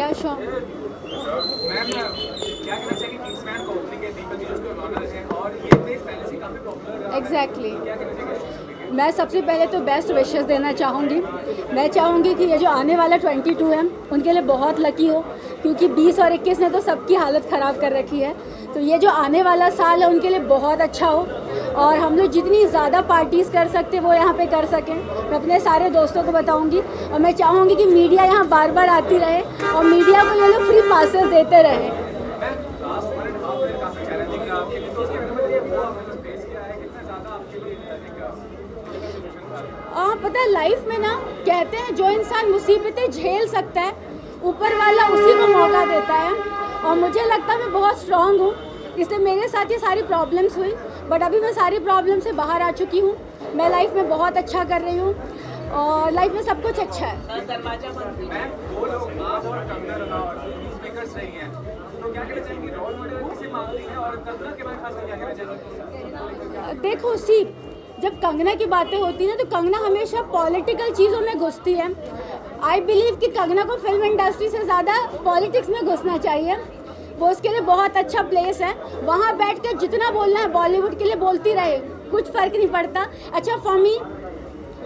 या show ma'am क्या कहना चाहिए किंग्समैन को ओपनिंग है दीपक जी उसको ऑनर है और ये प्लेस पहले से काफी पॉपुलर है। एग्जैक्टली क्या कहना चाहिए? मैं सबसे पहले तो बेस्ट विशेस देना चाहूँगी। मैं चाहूँगी कि ये जो आने वाला 22 है उनके लिए बहुत लकी हो, क्योंकि 20 और 21 ने तो सबकी हालत ख़राब कर रखी है। तो ये जो आने वाला साल है उनके लिए बहुत अच्छा हो और हम लोग जितनी ज़्यादा पार्टीज़ कर सकते वो यहाँ पे कर सकें। मैं अपने सारे दोस्तों को बताऊँगी और मैं चाहूँगी कि मीडिया यहाँ बार बार आती रहे और मीडिया को ये लोग फ्री पासेस देते रहे। लास्ट 1.5 ईयर काफी चैलेंजिंग है आपके लिए, तो उसके अंदर ये वो आपने फेस किया है कितना ज्यादा आपके लिए पता है लाइफ में ना कहते हैं जो इंसान मुसीबतें झेल सकता है ऊपर वाला उसी को मौका देता है, और मुझे लगता है मैं बहुत स्ट्रांग हूँ, इसलिए मेरे साथ ये सारी प्रॉब्लम्स हुई, बट अभी मैं सारी प्रॉब्लम से बाहर आ चुकी हूँ। मैं लाइफ में बहुत अच्छा कर रही हूँ और लाइफ में सब कुछ अच्छा है। मैम दो लोग आप और कंगना रनौत न्यूज़मेकर्स रही हैं, तो क्या कहना चाहेंगी रोल मॉडल किसे मानती हैं और कंगना के बारे में खासकर क्या कहना चाहेंगी? देखो सी, जब कंगना की बातें होती हैं ना तो कंगना हमेशा पॉलिटिकल चीज़ों में घुसती है। आई बिलीव कि कंगना को फिल्म इंडस्ट्री से ज़्यादा पॉलिटिक्स में घुसना चाहिए, वो उसके लिए बहुत अच्छा प्लेस है। वहाँ बैठ कर जितना बोलना है बॉलीवुड के लिए बोलती रहे, कुछ फ़र्क नहीं पड़ता। अच्छा फॉर मी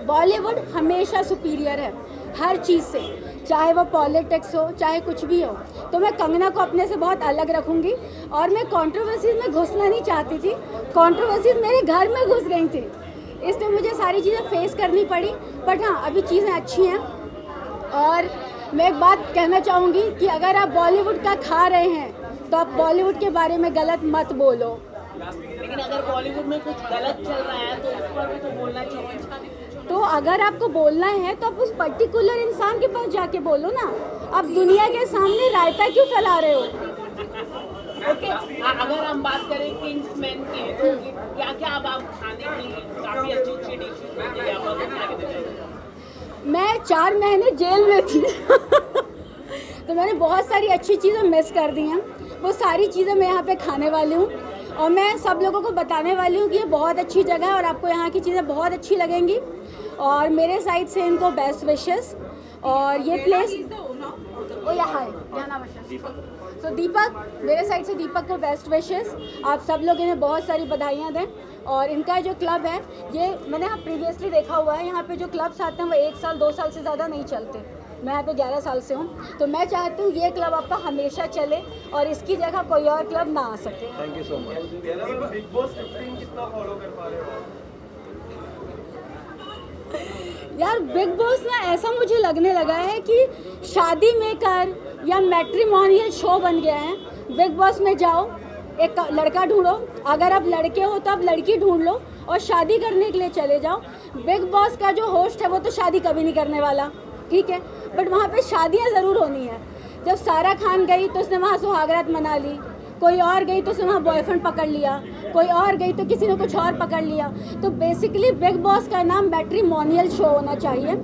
बॉलीवुड हमेशा सुपीरियर है हर चीज़ से, चाहे वो पॉलिटिक्स हो चाहे कुछ भी हो। तो मैं कंगना को अपने से बहुत अलग रखूँगी और मैं कंट्रोवर्सीज में घुसना नहीं चाहती थी, कंट्रोवर्सीज मेरे घर में घुस गई थी, इसलिए मुझे सारी चीज़ें फेस करनी पड़ी। बट हाँ अभी चीज़ें अच्छी हैं। और मैं एक बात कहना चाहूँगी कि अगर आप बॉलीवुड का खा रहे हैं तो आप बॉलीवुड के बारे में गलत मत बोलो। लेकिन अगर बॉलीवुड में कुछ गलत चल रहा है तो उस पर भी तो बोलना चाहिए। तो अगर आपको बोलना है तो आप उस पर्टिकुलर इंसान के पास जाके बोलो ना, आप दुनिया के सामने रायता क्यों फैला रहे हो? ओके, अगर हम बात करें किंग्समैन की तो क्या क्या अब आप खाने की काफ़ी अच्छी अच्छी डिशेज बनती है आप लोग क्या कहते हैं? मैं 4 महीने जेल में थी तो मैंने बहुत सारी अच्छी चीज़ें मिस कर दी हैं, वो सारी चीज़ें मैं यहाँ पे खाने वाली हूँ और मैं सब लोगों को बताने वाली हूँ कि ये बहुत अच्छी जगह है और आपको यहाँ की चीज़ें बहुत अच्छी लगेंगी। और मेरे साइड से इनको बेस्ट विशेस। और ये प्लेस तो दीपक, मेरे साइड से दीपक को बेस्ट विशेस। आप सब लोग इन्हें बहुत सारी बधाइयाँ दें। और इनका जो क्लब है ये मैंने यहाँ प्रीवियसली देखा हुआ है, यहाँ पे जो क्लब्स आते हैं वो 1 साल 2 साल से ज़्यादा नहीं चलते। मैं यहाँ पे 11 साल से हूँ, तो मैं चाहती हूँ ये क्लब आपका हमेशा चले और इसकी जगह कोई और क्लब ना आ सके। Thank you so much. Big boss 15 कितना फॉलो कर पा रहे हो? यार बिग बॉस ना ऐसा मुझे लगने लगा है कि शादी मेकर या मैट्रिमोनियल शो बन गया है। बिग बॉस में जाओ, एक लड़का ढूंढो, अगर आप लड़के हो तो आप लड़की ढूंढ लो और शादी करने के लिए चले जाओ। बिग बॉस का जो होस्ट है वो तो शादी कभी नहीं करने वाला, ठीक है, बट वहाँ पे शादियाँ ज़रूर होनी है। जब सारा खान गई तो उसने वहाँ सुहागरात मना ली, कोई और गई तो उसने वहाँ बॉयफ्रेंड पकड़ लिया, कोई और गई तो किसी ने कुछ और पकड़ लिया। तो बेसिकली बिग बॉस का नाम मैट्रिमोनियल शो होना चाहिए,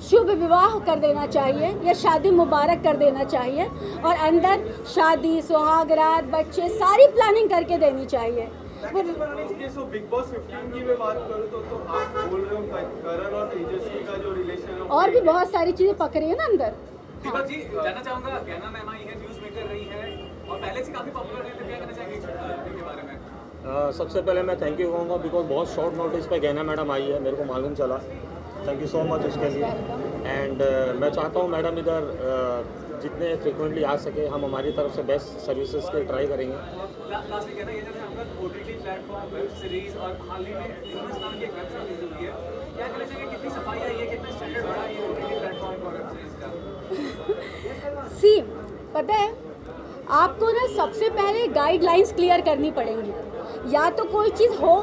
शुभ विवाह कर देना चाहिए या शादी मुबारक कर देना चाहिए और अंदर शादी सुहागरात बच्चे सारी प्लानिंग करके देनी चाहिए। बिग बॉस 15 की मैं बात करूँ तो आप बोल रहे हो करण और तेजस्वी का जो रिलेशन है और भी बहुत सारी चीज़ें पक रही है ना अंदर। दीपक जी जानना चाहूँगा, गहना मैम आई है, न्यूज़ मेकर रही है और पहले से काफ़ी पॉपुलर है, तो क्या कहना चाहेंगे इनके बारे में? सबसे पहले मैं थैंक यू कहूँगा बिकॉज बहुत शॉर्ट नोटिस पे गहना मैडम आई है, मेरे को मालूम चला। थैंक यू सो मच उसके लिए। एंड मैं चाहता हूँ मैडम इधर जितने फ्रिक्वेंटली आ सके हम हमारी तरफ से बेस्ट सर्विसेज के ट्राई करेंगे। लास्ट में कहना ये जब आपका ओटीटी प्लेटफॉर्म वेब सीरीज और हाल ही में हिंदुस्तान की एक वेब सीरीज हुई है, क्या कहना चाहिए कितनी सफाई आई है, कितना स्टैंडर्ड बढ़ा है ये ओटीटी प्लेटफॉर्म और वेब सीरीज का? सी पता है आपको ना सबसे पहले गाइडलाइंस क्लियर करनी पड़ेंगी, या तो कोई चीज़ हो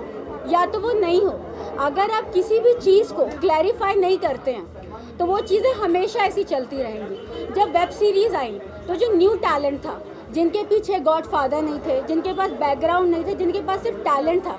या तो वो नहीं हो। अगर आप किसी भी चीज़ को क्लैरिफाई नहीं करते हैं तो वो चीज़ें हमेशा ऐसी चलती रहेंगी। जब वेब सीरीज़ आई तो जो न्यू टैलेंट था, जिनके पीछे गॉडफादर नहीं थे, जिनके पास बैकग्राउंड नहीं थे, जिनके पास सिर्फ टैलेंट था,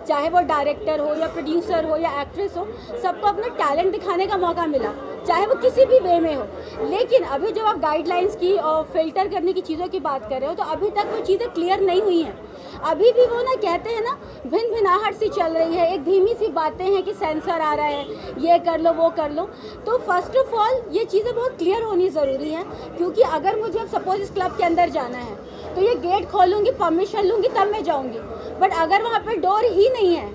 चाहे वो डायरेक्टर हो या प्रोड्यूसर हो या एक्ट्रेस हो, सबको अपना टैलेंट दिखाने का मौका मिला, चाहे वो किसी भी वे में हो। लेकिन अभी जब आप गाइडलाइंस की और फिल्टर करने की चीज़ों की बात कर रहे हो तो अभी तक वो चीज़ें क्लियर नहीं हुई हैं। अभी भी वो ना कहते हैं ना भिन भिनाहट सी चल रही है, एक धीमी सी बातें हैं कि सेंसर आ रहा है, ये कर लो वो कर लो। तो फर्स्ट ऑफ ऑल ये चीज़ें बहुत क्लियर होनी ज़रूरी हैं, क्योंकि अगर मुझे अब सपोज इस क्लब के अंदर जाना है तो ये गेट खोलूँगी, परमिशन लूँगी, तब मैं जाऊँगी। बट अगर वहाँ पर डोर ही नहीं है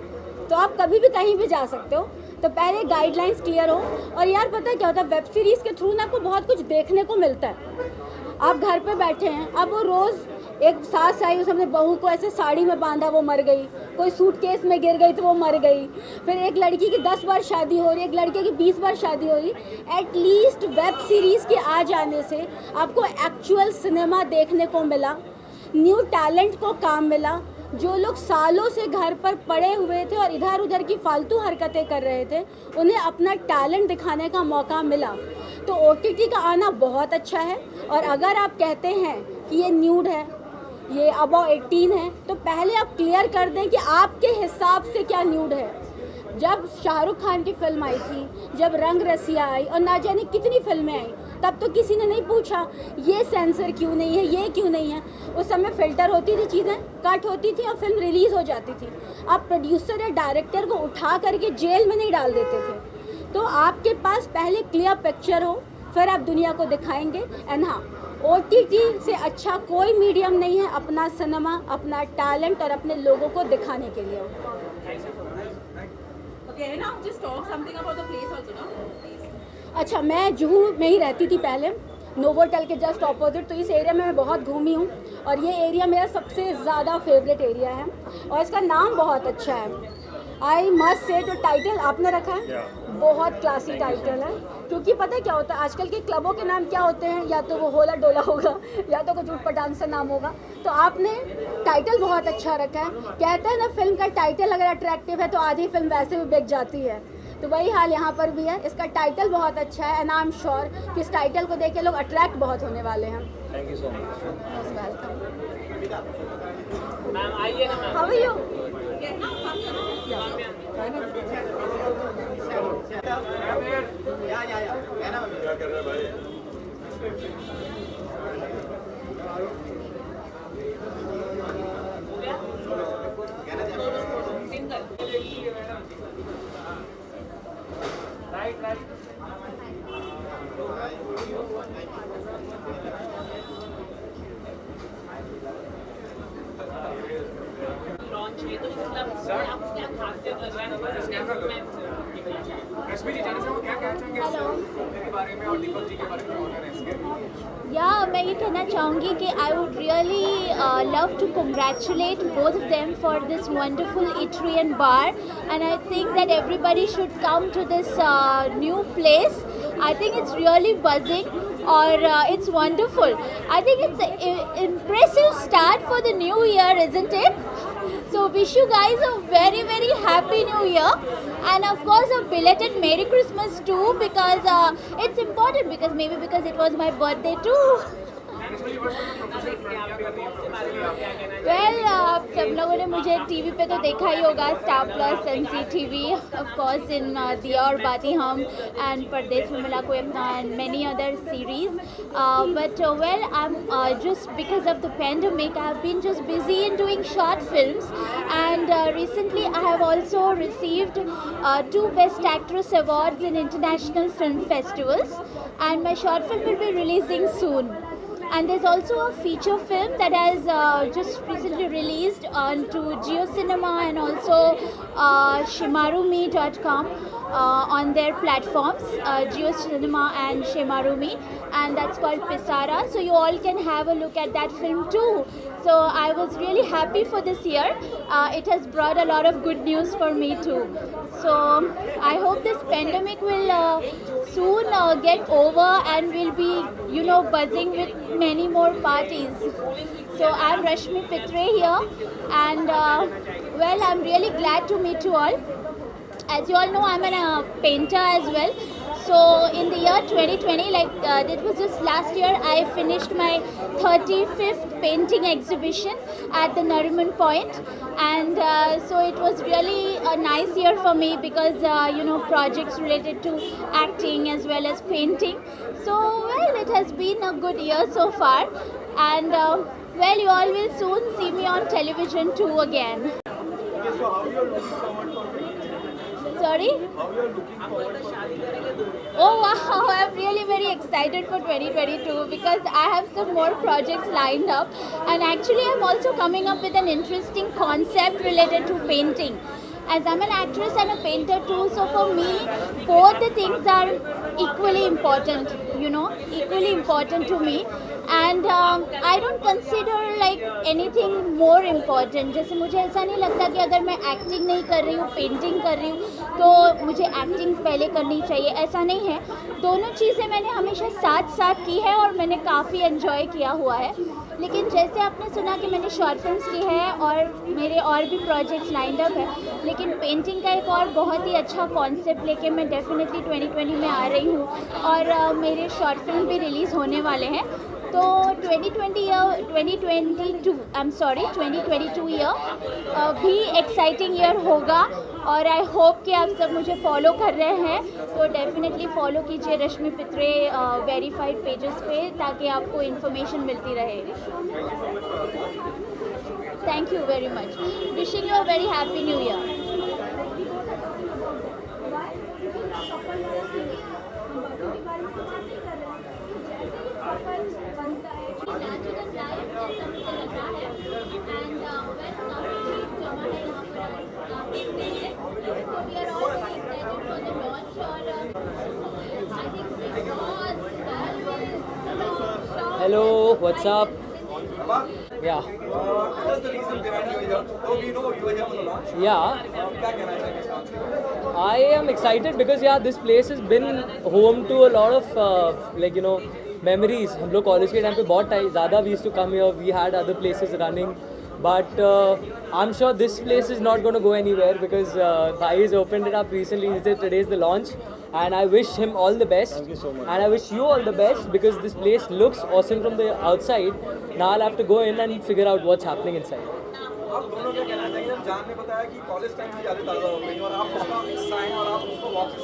तो आप कभी भी कहीं भी जा सकते हो। तो पहले गाइडलाइंस क्लियर हो। और यार पता है क्या होता है, वेब सीरीज़ के थ्रू ना आपको बहुत कुछ देखने को मिलता है। आप घर पे बैठे हैं, अब वो रोज़ एक सास आई, उसने अपने बहू को ऐसे साड़ी में बांधा, वो मर गई। कोई सूटकेस में गिर गई तो वो मर गई। फिर एक लड़की की 10 बार शादी हो रही है, एक लड़के की 20 बार शादी हो रही। एटलीस्ट वेब सीरीज़ के आ जाने से आपको एक्चुअल सिनेमा देखने को मिला, न्यू टैलेंट को काम मिला। जो लोग सालों से घर पर पड़े हुए थे और इधर उधर की फालतू हरकतें कर रहे थे, उन्हें अपना टैलेंट दिखाने का मौका मिला। तो OTT का आना बहुत अच्छा है। और अगर आप कहते हैं कि ये न्यूड है, ये अबव 18 है, तो पहले आप क्लियर कर दें कि आपके हिसाब से क्या न्यूड है। जब शाहरुख खान की फिल्म आई थी, जब रंग रसिया आई और ना जाने कितनी फिल्में आई, तब तो किसी ने नहीं पूछा ये सेंसर क्यों नहीं है, ये क्यों नहीं है। उस समय फ़िल्टर होती थी, चीज़ें कट होती थी और फिल्म रिलीज़ हो जाती थी। आप प्रोड्यूसर या डायरेक्टर को उठा करके जेल में नहीं डाल देते थे। तो आपके पास पहले क्लियर पिक्चर हो, फिर आप दुनिया को दिखाएंगे। एंड हाँ, OTT से अच्छा कोई मीडियम नहीं है अपना सिनेमा, अपना टैलेंट और अपने लोगों को दिखाने के लिए। Okay, now just talk something about the place also, no? Please. अच्छा, मैं जुहू में ही रहती थी पहले, नोवोटेल के जस्ट ऑपोजिट। तो इस एरिया में मैं बहुत घूमी हूँ और ये एरिया मेरा सबसे ज़्यादा फेवरेट एरिया है और इसका नाम बहुत अच्छा है। आई मस्ट से, जो टाइटल आपने रखा है बहुत क्लासी टाइटल है। क्योंकि पता है क्या होता है, आजकल के क्लबों के नाम क्या होते हैं, या तो वो होला डोला होगा या तो कुछ ऊटपटांग सा नाम होगा। तो आपने टाइटल बहुत अच्छा रखा है। कहते हैं ना, फिल्म का टाइटल अगर अट्रैक्टिव है तो आधी फिल्म वैसे भी बिक जाती है। तो वही हाल यहाँ पर भी है। इसका टाइटल बहुत अच्छा है एंड आई एम श्योर कि इस टाइटल को देख के लोग अट्रैक्ट बहुत होने वाले हैं। Thank you so much. Welcome. Ma'am आइए ना ma'am. How are you? Okay, now come here, no? लॉन्च है तो मतलब आपको क्या खासियत लग रहा है? रश्मि जी, जाने से वो क्या कहना चाहेंगे इसके बारे में और दीपक जी के बारे में ऑनर है इसके? या मैं ये कहना चाहूँगी कि I would really love to congratulate both of them for this wonderful eatery and bar, and I think that everybody should come to this new place. I think it's really buzzing or it's wonderful. I think it's an impressive start for the new year, isn't it? So wish you guys a very very happy new year, and of course a belated Merry Christmas too, because it's important, because maybe because it was my birthday too. Well आप सब लोगों ने मुझे TV पे तो देखा ही होगा, star plus, NCTV, of course in दिया और बाती हम एंड परदेश में मिला कोई अपना and many other series. But well, I'm just because of the pandemic, I've been just busy in doing short films, and recently I have also received 2 Best Actress awards in international film festivals, and my short film will be releasing soon. And there's also a feature film that has just recently released onto JioCinema and also shimarumi.com on their platforms, JioCinema and Shimarumi, and that's called Pisara. So you all can have a look at that film too. So I was really happy for this year. It has brought a lot of good news for me too. So I hope this pandemic will soon get over and we'll be, you know, buzzing with many more parties. So I'm Rashmi Pitre here, and well, I'm really glad to meet you all. As you all know, I'm a painter as well. So in the year 2020, like it was just last year, I finished my 35th painting exhibition at the Nariman Point, and so it was really a nice year for me because you know, projects related to acting as well as painting. So well, it has been a good year so far, and Well, you all will soon see me on television too again. Okay, so how you are looking forward for 2022? Sorry? How you are looking forward for 2022? Oh wow, I'm really very excited for 2022 because I have some more projects lined up, and actually I'm also coming up with an interesting concept related to painting. As I'm an actress and a painter too, so for me both the things are equally important, equally important to me. And I don't consider like anything more important. जैसे मुझे ऐसा नहीं लगता कि अगर मैं acting नहीं कर रही हूँ, पेंटिंग कर रही हूँ, तो मुझे एक्टिंग पहले करनी चाहिए, ऐसा नहीं है. दोनों चीज़ें मैंने हमेशा साथ साथ की है और मैंने काफ़ी एंजॉय किया हुआ है. लेकिन जैसे आपने सुना कि मैंने शॉर्ट फिल्म्स की है और मेरे और भी प्रोजेक्ट्स लाइंड अप है, लेकिन पेंटिंग का एक और बहुत ही अच्छा कॉन्सेप्ट लेके मैं डेफिनेटली 2020 में आ रही हूँ और मेरे शॉर्ट फिल्म भी रिलीज़ होने वाले हैं. तो 2022 ईयर भी एक्साइटिंग ईयर होगा और आई होप कि आप सब मुझे फॉलो कर रहे हैं. तो डेफिनेटली फॉलो कीजिए रश्मि पित्रे वेरीफाइड पेजेस पे, ताकि आपको इन्फॉर्मेशन मिलती रहे. Thank you very much. Wishing you a very happy new year. Hello, what's up? Yeah. What was the reason behind you here? So we know you were here for the launch. Yeah, क्या कहना चाहेंगे इस launch के लिए? I am excited because this place has been home to a lot of memories. हम लोग college के time पे बहुत ज़्यादा we used to come here. We had other places running, but I'm sure this place is not going to go anywhere because Bhai has opened it up recently. Today's the launch, and I wish him all the best. Thank you so much. And I wish you all the best because this place looks awesome from the outside. Now I'll have to go in and figure out what's happening inside. आप दोनों क्या कहना चाहेंगे? जब जान ने बताया कि कॉलेज टाइम की यादें ताज़ा हो गई और आप उसका हिस्सा हैं और आप उसको वापस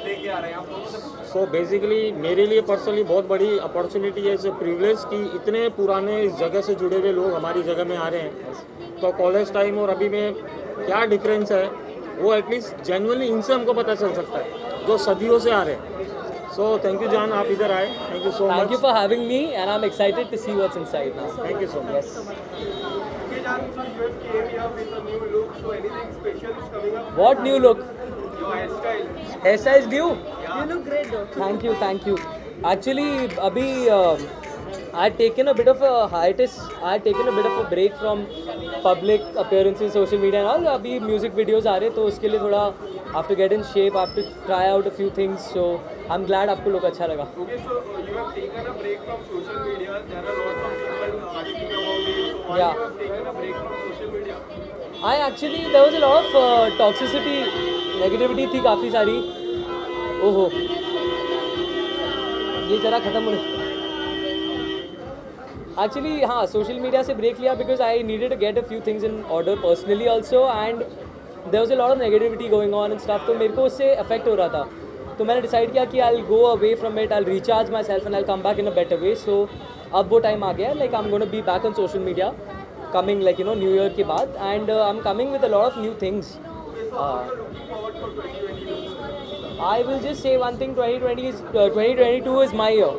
लेके आ रहे हैं, आप दोनों से सो बेसिकली मेरे लिए पर्सनली बहुत बड़ी अपॉर्चुनिटी है, इसे प्रिविलेज कि इतने पुराने इस जगह से जुड़े हुए लोग हमारी जगह में आ रहे हैं. तो कॉलेज टाइम और अभी में क्या डिफरेंस है वो एटलीस्ट जेन्युइनली इनसे हमको पता चल सकता है जो सदियों से आ रहे हैं. सो थैंक यू जान, आप इधर आए. Thank you so Thank you much. for having me, and I'm excited to see what's inside now. Thank you so much. Okay, Jan, so you have came here with a new look. So anything special is coming up? What new look? Your hairstyle. Hairstyle is new? You look great though. Thank you. Actually, abhi I had taken a bit of a hiatus. I had taken a bit of a break from public appearances, social media and all. Abhi music videos आ रहे, तो उसके लिए थोड़ा I have to get in shape. I have to try out a few things. So I'm glad आपको लोग अच्छा लगा. Okay, so you have taken a break from social media. There are lots of people asking about it. So why Yeah. you have taken a break from social media? There was a lot of toxicity, negativity थी काफ़ी सारी. ओहो, ये ज़रा ख़त्म होने. Actually, हाँ, social media से break लिया because I needed to get a few things in order personally also, and there was a lot of negativity going on and stuff. तो मेरे को उससे affect हो रहा था. तो मैंने decide किया कि I'll go away from it, I'll recharge myself and I'll come back in a better way. So अब वो time आ गया. Like I'm going to be back on social media, coming New Year के बाद, and I'm coming with a lot of new things. I will just say one thing: 2022 is my year.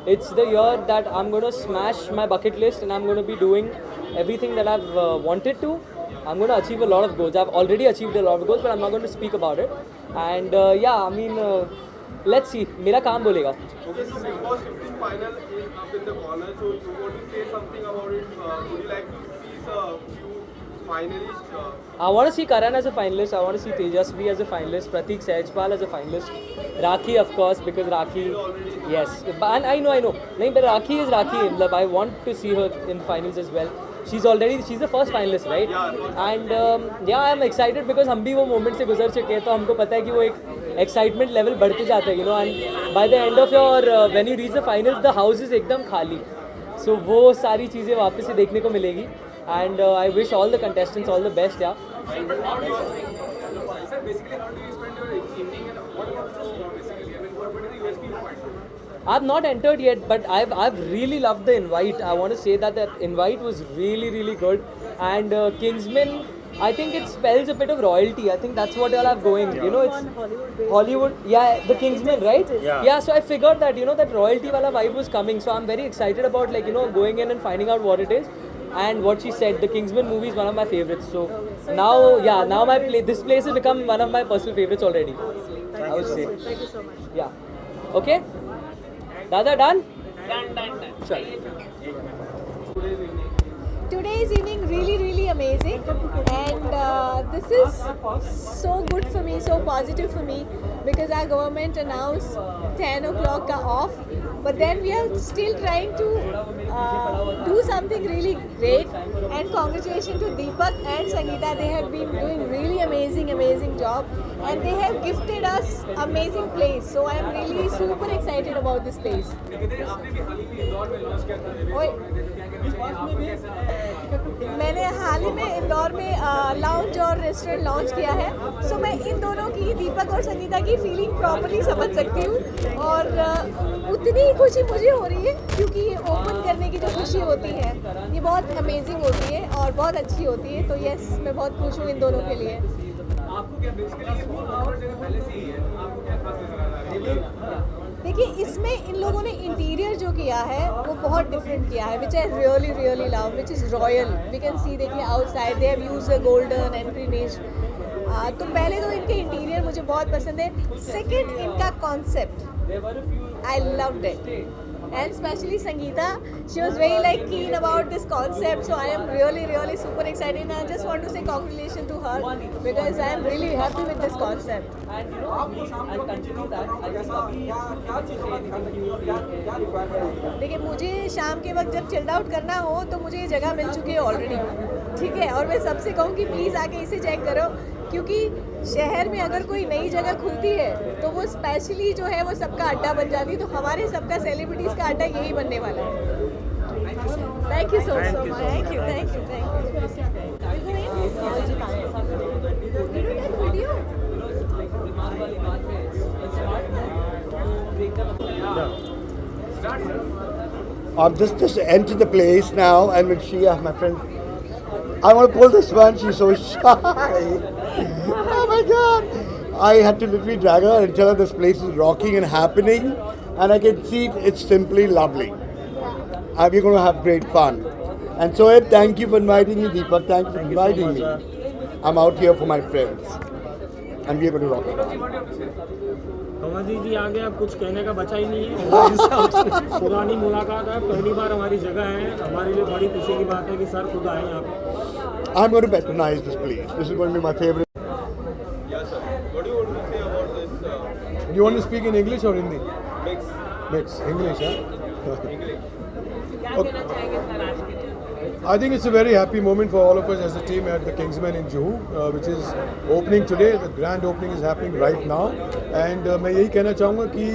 It's the year that I'm going to smash my bucket list and I'm going to be doing everything that I've wanted to. I'm going to achieve a lot of goals. I've already achieved a lot of goals, but I'm not going to speak about it. And let's see. मेरा काम बोलेगा. Okay, so Big Boss 15 final is up in the corner. So you want to say something about it? Would you like to see a few finalists? I want to see Karan as a finalist. I want to see Tejasvi as a finalist. Pratik Sehjpal as a finalist. Rakhi, of course, because Rakhi, yes. And I know. No, but Rakhi is Rakhi. I want to see her in finals as well. She's the first finalist, right? And I'm excited because हम भी वो moment से गुजर चुके हैं, तो हमको पता है कि वो एक excitement level बढ़ते जाता है, and by the end of your when you reach the finals, the house is एकदम खाली. So वो सारी चीज़ें वापस से देखने को मिलेगी. And I wish all the contestants all the best, yeah. Sir, basically, how do you spend your evening and what about the show basically? I mean, what is the USP of it? I've not entered yet, but I've really loved the invite. I want to say that invite was really good, and Kingsman. I think it spells a bit of royalty. I think that's what y'all have going. You know, it's Hollywood. Yeah, the Kingsman, right? Yeah. So I figured that that royalty wala vibe was coming. So I'm very excited about going in and finding out what it is. And what she said, the Kingsman movie is one of my favorites. So now this place has become one of my personal favorites already. I would say. Thank you so much. Yeah. Okay. Dada, done? Done. Sure. Today's evening really amazing, and this is so good for me, so positive for me, because our government announced 10 o'clock off, but then we are still trying to do something really great. And congratulations to Deepak and Sangeeta. They have been doing really amazing job, and they have gifted us amazing place. So I am really super excited about this place. लेकिन आपने भी हाल ही में इंदौर में launch किया था ओए। क्या कहना चाहिए आपको कैसा मैंने हाल ही में इंदौर में लाउंज और रेस्टोरेंट लॉन्च किया है, सो मैं इन दोनों की, दीपक और संगीता की फीलिंग प्रॉपर्ली समझ सकती हूँ, और उतनी ही खुशी मुझे हो रही है, क्योंकि ये ओपन करने की जो खुशी होती है ये बहुत अमेजिंग होती है और बहुत अच्छी होती है। तो यस, मैं बहुत खुश हूँ इन दोनों के लिए। आपको क्या बेसिकली ये बहुत और जगह पहले से ही है, आपको क्या खास नजर आ रहा है? देखिए, इसमें इन लोगों ने इंटीरियर जो किया है वो बहुत डिफरेंट किया है, which I really love, which is royal. We can see, देखिए outside they have used a golden and greenish. तो पहले तो इनके इंटीरियर मुझे बहुत पसंद है। सेकंड, इनका concept I loved it, and especially Sangeeta, she was very keen about this concept, so I am really super excited, and I just want to say congratulations to her, because I am really happy with this concept. And I'll continue that. I just देखिए, मुझे शाम के वक्त जब chilled out करना हो तो मुझे ये जगह मिल चुकी है ऑलरेडी, ठीक है, और मैं सबसे कहूँ कि प्लीज़ आके इसे चेक करो, क्योंकि शहर में अगर कोई नई जगह खुलती है तो वो स्पेशली जो है वो सबका अड्डा बन जाती है। तो हमारे सबका सेलिब्रिटीज़ का अड्डा यही बनने वाला है। Thank you so much. Thank you. I'm just entered the place now, and with Shia, my friend, I want to pull this one. She's so shy. Oh my God! I had to literally drag her and tell her this place is rocking and happening, and I can see it's simply lovely. We're going to have great fun. And so, thank you for inviting me, Deepak. Thank you for inviting me. I'm out here for my friends, and we're going to rock it. Kanwar ji आगे अब कुछ कहने का बचा ही नहीं है। पुरानी मुलाकात है, पहली बार हमारी जगह है, हमारे लिए बड़ी खुशी की बात है कि सर खुद आए यहाँ पे। I'm going to patronize this place. This is going to be my favorite. Yes, sir. What do you want to say about this? You want to speak in English or Hindi? Mix. English, huh? क्या कहना चाहेंगे नाराज के लिए? I think it's a very happy moment for all of us as a team at the Kingsman in Juhu, which is opening today. The grand opening is happening right now, and मैं यही कहना चाहूँगा कि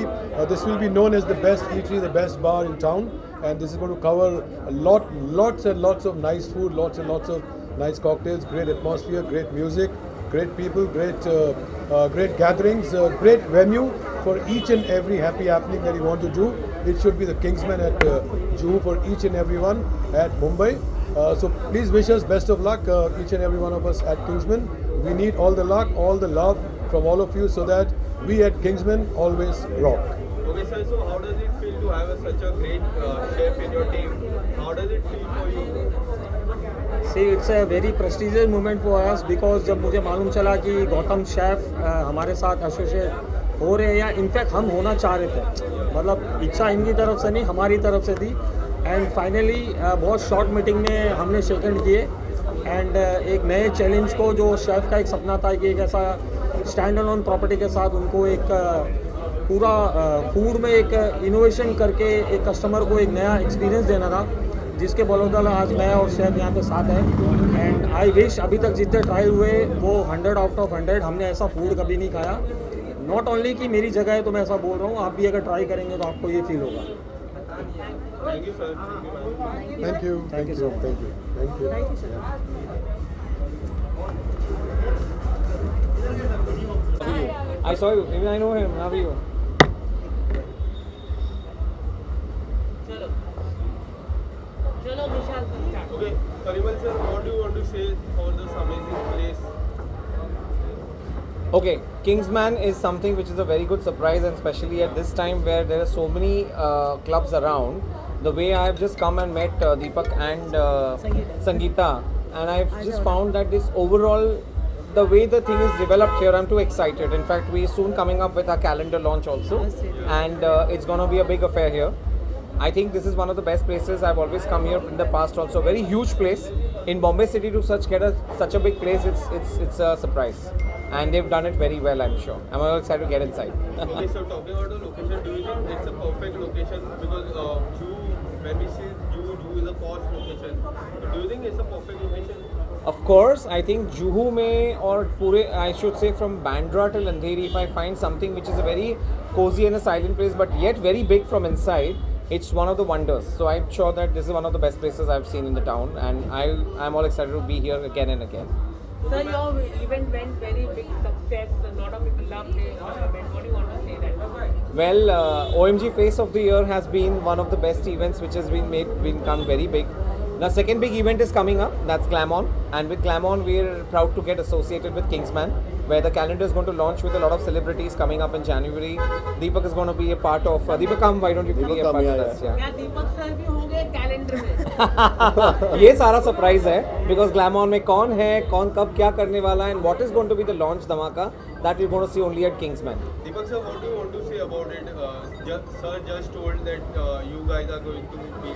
this will be known as the best eatery, the best bar in town, and this is going to cover lots and lots of nice food, lots and lots of nice cocktails, great atmosphere, great music, great people, great gatherings, great venue for each and every happy happening that you want to do. It should be the Kingsman at Juhu for each and everyone at Mumbai. So please wish us best of luck, each and every one of us at Kingsman. We need all the luck, all the love from all of you, so that we at Kingsman always rock. Okay, sir. So how does it feel to have such a great chef in your team? How does it feel for you? See, it's a very prestigious moment for us because जब मुझे मालूम चला कि Gautam chef हमारे साथ associate हो रहे हैं, या इनफैक्ट हम होना चाह रहे थे, मतलब इच्छा इनकी तरफ से नहीं हमारी तरफ से थी, एंड फाइनली बहुत शॉर्ट मीटिंग में हमने सेकंड किए, एंड एक नए चैलेंज को, जो शेफ़ का एक सपना था कि एक ऐसा स्टैंड अलोन प्रॉपर्टी के साथ उनको एक पूरा फूड में एक इनोवेशन करके एक कस्टमर को एक नया एक्सपीरियंस देना था, जिसके बदौलत आज मैं और शेफ यहाँ पे साथ हैं। एंड आई विश अभी तक जितने ट्रायल हुए वो 100 आउट ऑफ 100, हमने ऐसा फूड कभी नहीं खाया। नॉट ओनली कि मेरी जगह है तो मैं ऐसा बोल रहा हूँ, आप भी अगर ट्राई करेंगे तो आपको ये फील होगा। Thank you, sir. Thank you. Thank you so much. Thank you. I saw you. Even I know him. How are you? चलो विशाल start. Okay, Parimal sir, what do you want to say for this amazing place? Okay, Kingsman is something which is a very good surprise, and especially at this time where there are so many clubs around. The way I've just come and met Deepak and Sangeeta, and I've just found that this overall, the way the thing is developed here, I'm too excited. In fact, we're soon coming up with our calendar launch also, and it's gonna be a big affair here. I think this is one of the best places. I've always come here in the past also. Very huge place in Bombay City to such a big place. It's a surprise, and they've done it very well. I'm sure. I'm all excited to get inside. Okay, so talking about the location, do you think it's a perfect location? Because when we see Juhu is a posh location. So do you think it's a perfect location? Of course, I think Juhu mein or pure, I should say from Bandra till Andheri, if I find something which is a very cozy and a silent place, but yet very big from inside, it's one of the wonders. So I'm sure that this is one of the best places I've seen in the town, and I'm all excited to be here again and again. Sir, your event went very big success. A lot of people loved it. What do you want to say that? Well, OMG Face of the Year has been one of the best events which has become very big. The second big event is coming up, that's Glamon, and with Glamon we're proud to get associated with Kingsman, where the calendar is going to launch with a lot of celebrities coming up in January. Deepak is going to be a part of. Deepak, come, why don't you be a part of this? Yeah. क्या दीपक sir भी होंगे calendar में? ये सारा surprise है, because Glamon में कौन है, कौन कब क्या करने वाला है, and what is going to be the launch धमाका, that we're going to see only at Kingsman. Deepak sir, what do you want to say about it? Sir just told that you guys are going to be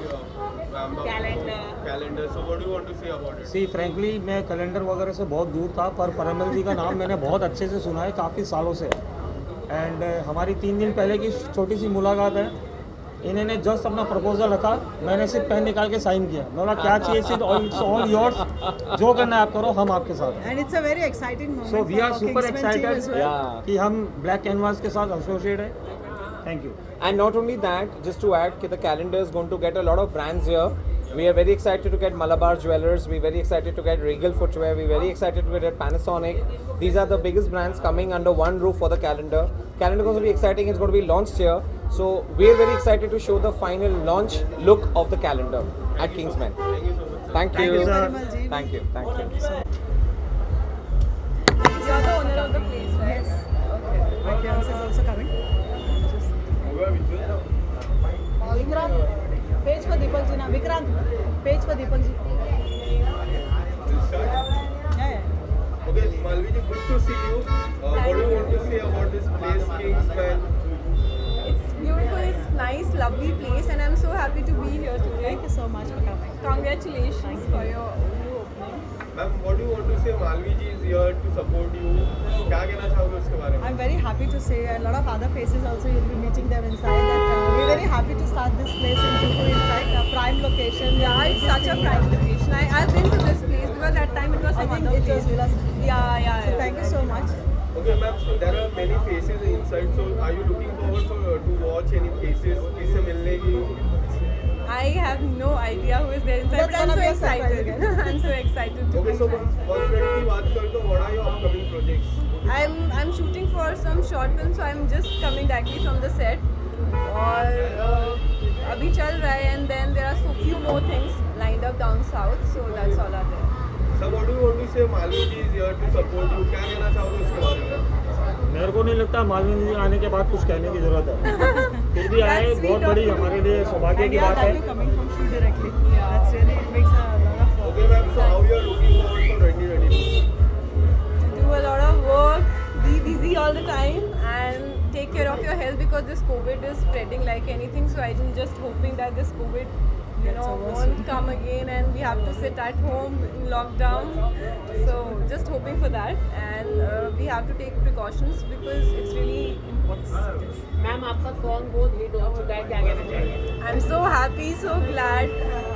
calendar. So what do you want to say about it? See frankly मैं calendar वगैरह से बहुत दूर था, पर परिमल जी का नाम मैंने बहुत अच्छे से सुना है काफ़ी सालों से, एंड हमारी 3 दिन पहले की छोटी सी मुलाकात है. इन्होंने जस्ट अपना प्रपोजल रखा, मैंने सिर्फ पेन निकाल के साइन किया. बोला क्या चाहिए, इट्स ऑल योर्स, जो करना है आप करो, हम आपके साथ हैं. And it's a very exciting moment. So we are super excited कि हम ब्लैक कैनवास के साथ एसोसिएट है. Thank you. And not only that, just to add, the calendar is going to get a lot of brands here. We are very excited to get Malabar Jewelers. We're very excited to get Regal Footwear. We're very excited to get Panasonic. These are the biggest brands coming under one roof for the calendar. Calendar is going to be exciting. It's going to be launched here. So we're very excited to show the final launch look of the calendar at Kingsman. Thank you. Thank you. Thank you. You're the owner of the place, right? Yes. Okay. My fiance is also coming. Vikrant, page for Deepak ji now. Vikrant, page for Deepak ji. Yeah. Okay, Malvi ji, good to see you. What do you want to say about this place, Kingsman? It's beautiful, it's nice, lovely place, and I'm so happy to be here today. Thank you so much for coming. Congratulations for your new opening. Ma'am, what do you want to say? Malvi ji is here to support you. क्या कहना चाहोगे उसके बारे में? I'm very happy to say, a lot of other faces also, you'll be meeting them inside, that we're very happy to start this place in Juhu. In fact, a prime location. Yeah, it's such a prime location. I've been to this place because that time it was some I think other it was place. Vilas. Yeah. So thank you so much. Okay, ma'am. So there are many faces inside. So are you looking forward to watch any faces? किससे मिलने की? I have no idea who is there inside, That's but I'm gonna so be a surprise excited. again. I'm so excited to Okay, be so here. once ready की बात करें तो what are your upcoming projects? I'm shooting for some short film, so I'm just coming directly from the set. और अभी चल रहा है, and then there are so few more things lined up down south, so that's all are there. So what do you want to say? Malvi ji is here to support you. क्या कहना चाहोगे उसके बारे में? मेरे को नहीं लगता मालवीन जी आने के बाद कुछ कहने की जरूरत है. फिर भी आए, बहुत बड़ी हमारे लिए सौभाग्य की बात है. Coming from shoot directly. That's really, it makes a lot of Okay, ma'am. So how you are looking forward for 2022? To do a lot of work, be busy all the time, and take care of your health because this COVID is spreading like anything. So I'm just hoping that this COVID, won't come again, and we have to sit at home in lockdown. So just hoping for that, and we have to take precautions because it's really important. Ma'am आपका song बहुत hit हो चुका है, क्या कहना चाहिए? I'm so happy, so glad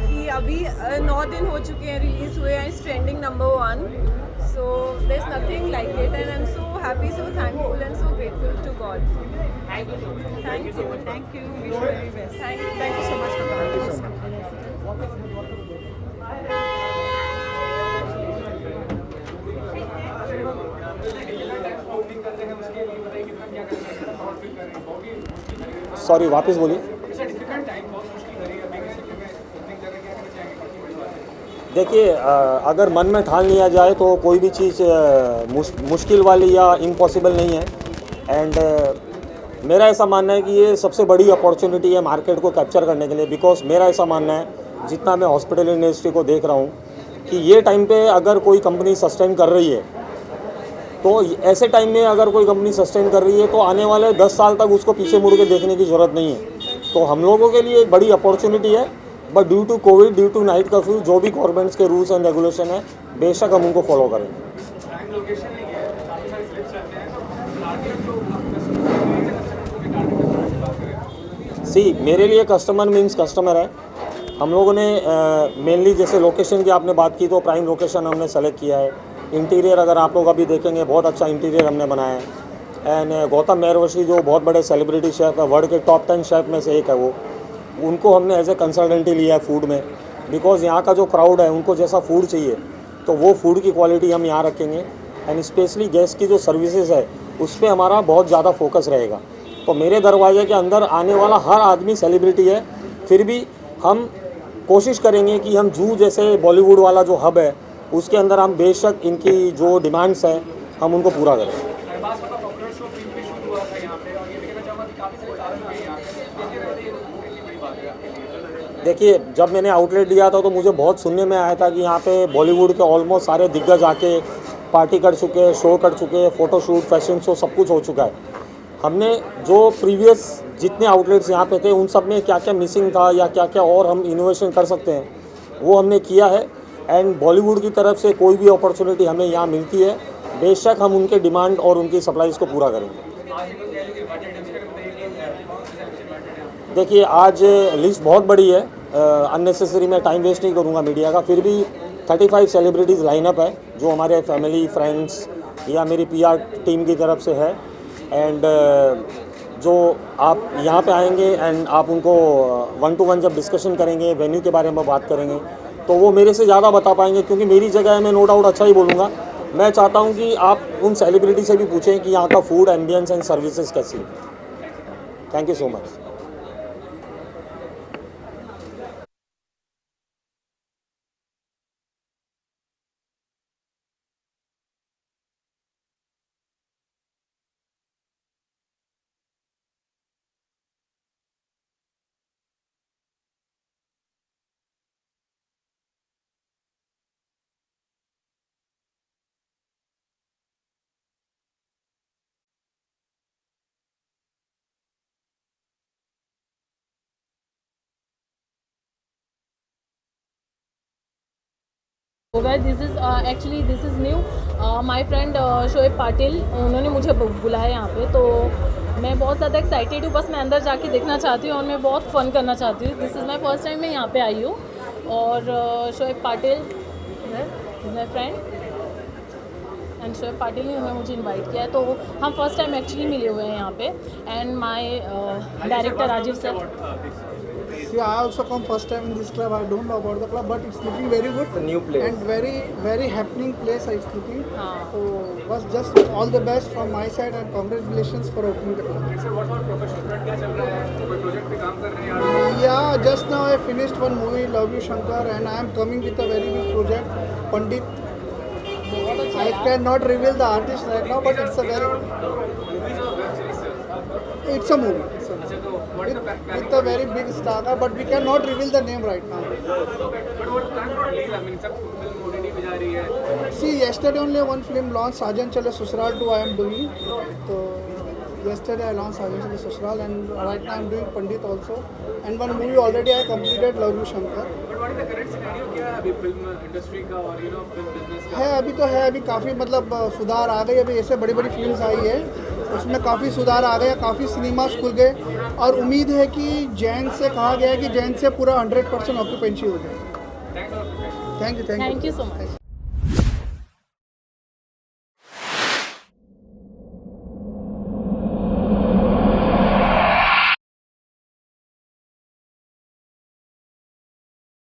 कि अभी 9 दिन हो चुके हैं रिलीज हुए हैं. It's trending #1. So there's nothing like it, and I'm so happy, so thankful, and so grateful to God. Thank you so much. Thank you. Thank you. Wish you very best. Thank you so much for coming. Sorry, वापस बोलिए. It's a difficult time, बहुत मुश्किल रही है. अभी किसी में opening करके क्या कहना चाहेंगे? देखिए, अगर मन में ठान लिया जाए तो कोई भी चीज़ मुश्किल वाली या इम्पॉसिबल नहीं है। एंड मेरा ऐसा मानना है कि ये सबसे बड़ी अपॉर्चुनिटी है मार्केट को कैप्चर करने के लिए। बिकॉज मेरा ऐसा मानना है, जितना मैं हॉस्पिटल इंडस्ट्री को देख रहा हूँ, कि ये टाइम पे अगर कोई कंपनी सस्टेन कर रही है, तो ऐसे टाइम में अगर कोई कंपनी सस्टेन कर रही है तो आने वाले 10 साल तक उसको पीछे मुड़ के देखने की ज़रूरत नहीं है। तो हम लोगों के लिए एक बड़ी अपॉर्चुनिटी है। But due to Covid, due to night curfew, जो भी गवर्नमेंट्स के रूल्स एंड रेगुलेशन है, बेशक हम उनको फॉलो करेंगे। सी, मेरे लिए कस्टमर मीन्स कस्टमर है। हम लोगों ने मेनली जैसे लोकेशन की आपने बात की, तो प्राइम लोकेशन हमने सेलेक्ट किया है। इंटीरियर अगर आप लोग अभी देखेंगे, बहुत अच्छा इंटीरियर हमने बनाया है। एंड गौतम मेहरवशी जो बहुत बड़े सेलिब्रिटी शेफ़ है, वर्ल्ड के टॉप 10 शेफ़ में से एक है वो, उनको हमने एज ए कंसल्टेंट ही लिया है फूड में। बिकॉज़ यहाँ का जो क्राउड है, उनको जैसा फूड चाहिए तो वो फूड की क्वालिटी हम यहाँ रखेंगे। एंड स्पेशली गेस्ट की जो सर्विसेज है, उस पर हमारा बहुत ज़्यादा फोकस रहेगा। तो मेरे दरवाजे के अंदर आने वाला हर आदमी सेलिब्रिटी है। फिर भी हम कोशिश करेंगे कि हम जू जैसे बॉलीवुड वाला जो हब है, उसके अंदर हम बेशक इनकी जो डिमांड्स हैं हम उनको पूरा करें। देखिए, जब मैंने आउटलेट लिया था तो मुझे बहुत सुनने में आया था कि यहाँ पे बॉलीवुड के ऑलमोस्ट सारे दिग्गज आके पार्टी कर चुके हैं, शो कर चुके हैं, फ़ोटोशूट, फैशन शो, सब कुछ हो चुका है। हमने जो प्रीवियस जितने आउटलेट्स यहाँ पे थे, उन सब में क्या क्या मिसिंग था या क्या क्या और हम इनोवेशन कर सकते हैं, वो हमने किया है। एंड बॉलीवुड की तरफ से कोई भी अपॉर्चुनिटी हमें यहाँ मिलती है, बेशक हम उनके डिमांड और उनकी सप्लाईज़ को पूरा करेंगे। देखिए, आज लिस्ट बहुत बड़ी है, अननेसेसरी मैं टाइम वेस्ट नहीं करूँगा मीडिया का। फिर भी 35 सेलिब्रिटीज़ लाइनअप है, जो हमारे फैमिली, फ्रेंड्स या मेरी PR टीम की तरफ से है। एंड जो आप यहाँ पे आएंगे एंड आप उनको 1 to 1 जब डिस्कशन करेंगे, वेन्यू के बारे में बात करेंगे, तो वो मेरे से ज़्यादा बता पाएंगे। क्योंकि मेरी जगह है, मैं नो डाउट अच्छा ही बोलूँगा। मैं चाहता हूँ कि आप उन सेलिब्रिटी से भी पूछें कि यहाँ का फूड, एम्बियंस एंड सर्विसेज कैसी है। Thank you so much. This is actually this is new. My friend Shoaib Patil, उन्होंने मुझे बुलाया यहाँ पे, तो मैं बहुत ज़्यादा एक्साइटेड हूँ। बस मैं अंदर जाके देखना चाहती हूँ और मैं बहुत फ़न करना चाहती हूँ। This is my first time मैं यहाँ पे आई हूँ। और Shoaib Patil is my friend and Shoaib Patil ने मुझे इनवाइट किया है, तो हम फर्स्ट टाइम एक्चुअली मिले हुए हैं यहाँ पे। And my director Rajiv sir. See, I also come first time in this club. I don't know about the club, but it's looking very good. It's a new place and very happening place. It's looking. So, was just all the best from my side and congratulations for opening the club. Sir, what about professional front? क्या चल रहा है? कोई project पे काम कर रहे हैं आप? Yeah, just now I finished one movie, Love You Shankar, and I am coming with a very big project, Pandit. I cannot reveal the artist right now, but it's a very. Movies or web series, sir? It's a movie. With a very big star, but we cannot reveal the name right now. But what plan for release? I mean, सब film OTT पे जा रही है. See, yesterday only one film launched, Sajan Chale Susral 2 I am doing. So yesterday I launched Sajan Chale Susral, and right now I am doing Pandit also. And one movie already I completed, Love You Shankar. But what is the current scenario? क्या है अभी film industry का और film business का? है अभी काफ़ी मतलब सुधार आ गई। अभी ऐसे बड़ी बड़ी फिल्म्स आई है, उसमें काफ़ी सुधार आ गया, काफ़ी सिनेमास खुल गए, और उम्मीद है कि जैन से कहा गया है कि जैन से पूरा 100% ऑक्यूपेंसी हो जाए। Thank you so much.